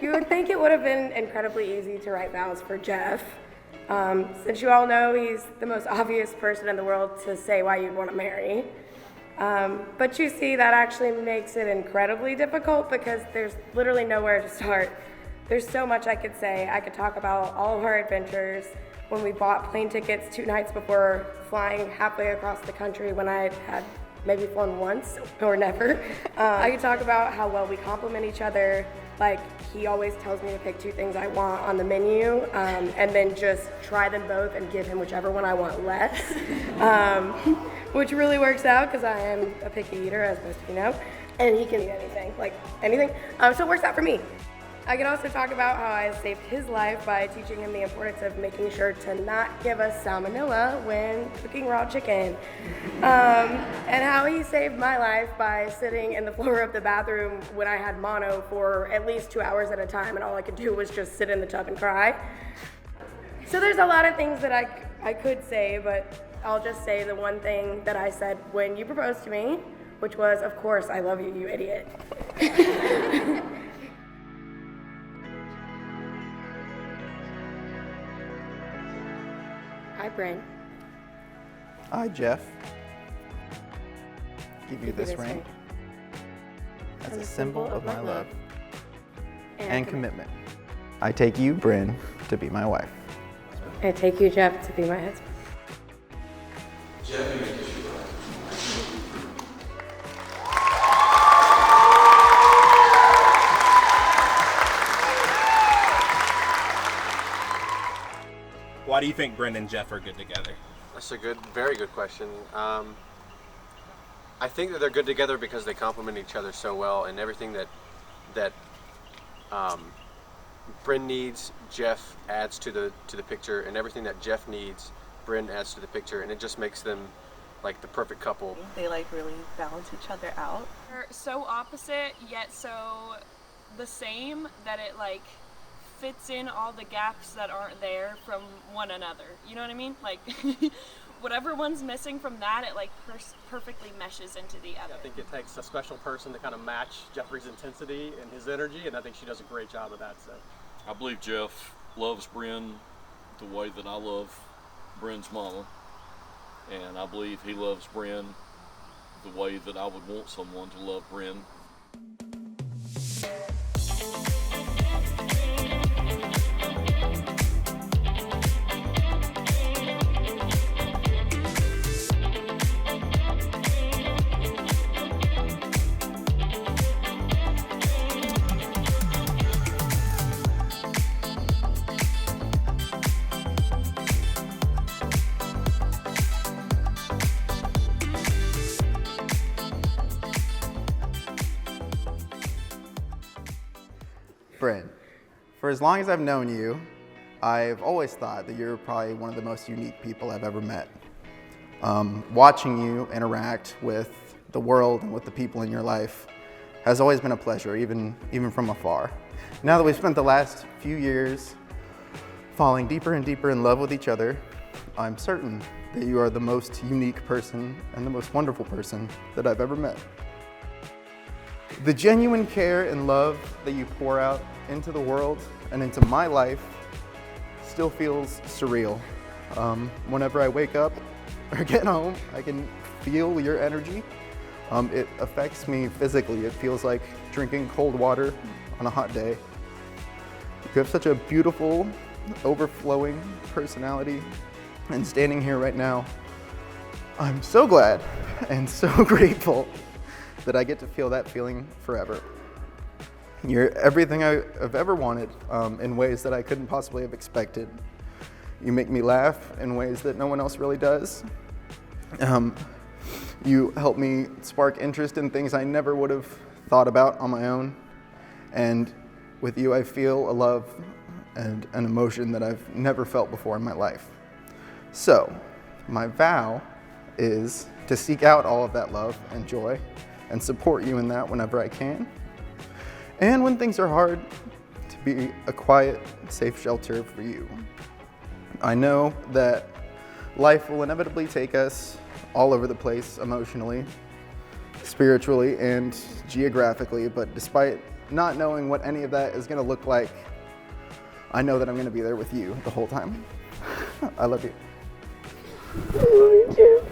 You would think it would have been incredibly easy to write vows for Jeff. Since you all know he's the most obvious person in the world to say why you'd want to marry. But you see, that actually makes it incredibly difficult because there's literally nowhere to start. There's so much I could say. I could talk about all of our adventures, when we bought plane tickets 2 nights before flying halfway across the country when I had maybe flown once or never. I could talk about how well we complement each other. Like, he always tells me to pick 2 things I want on the menu, and then just try them both and give him whichever one I want less, which really works out because I am a picky eater, as most of you know, and he can eat anything, like anything, so it works out for me. I can also talk about how I saved his life by teaching him the importance of making sure to not give us salmonella when cooking raw chicken. And how he saved my life by sitting in the floor of the bathroom when I had mono for at least 2 hours at a time and all I could do was just sit in the tub and cry. So there's a lot of things that I could say, but I'll just say the one thing that I said when you proposed to me, which was, of course, I love you, you idiot. Hi, Bryn. I, Jeff, give you this ring as a symbol of my love and commitment. I take you, Bryn, to be my wife. I take you, Jeff, to be my husband. Jeff, you can kiss your wife. Why do you think Bryn and Jeff are good together? That's a very good question. I think that they're good together because they complement each other so well, and everything that Bryn needs, Jeff adds to the picture, and everything that Jeff needs, Bryn adds to the picture, and it just makes them like the perfect couple. They like really balance each other out. They're so opposite yet so the same that it like fits in all the gaps that aren't there from one another. You know what I mean? Like whatever one's missing from that, it like perfectly meshes into the other. I think it takes a special person to kind of match Jeffrey's intensity and his energy, and I think she does a great job of that. So I believe Jeff loves Bryn the way that I love Bryn's mama, and I believe he loves Bryn the way that I would want someone to love Bryn. Bryn, for as long as I've known you, I've always thought that you're probably one of the most unique people I've ever met. Watching you interact with the world and with the people in your life has always been a pleasure, even from afar. Now that we've spent the last few years falling deeper and deeper in love with each other, I'm certain that you are the most unique person and the most wonderful person that I've ever met. The genuine care and love that you pour out into the world and into my life still feels surreal. Whenever I wake up or get home, I can feel your energy. It affects me physically. It feels like drinking cold water on a hot day. You have such a beautiful, overflowing personality, and standing here right now, I'm so glad and so grateful that I get to feel that feeling forever. You're everything I've ever wanted in ways that I couldn't possibly have expected. You make me laugh in ways that no one else really does. You help me spark interest in things I never would have thought about on my own. And with you, I feel a love and an emotion that I've never felt before in my life. So, my vow is to seek out all of that love and joy and support you in that whenever I can. And when things are hard, to be a quiet, safe shelter for you. I know that life will inevitably take us all over the place emotionally, spiritually, and geographically, but despite not knowing what any of that is going to look like, I know that I'm going to be there with you the whole time. I love you. I love you too.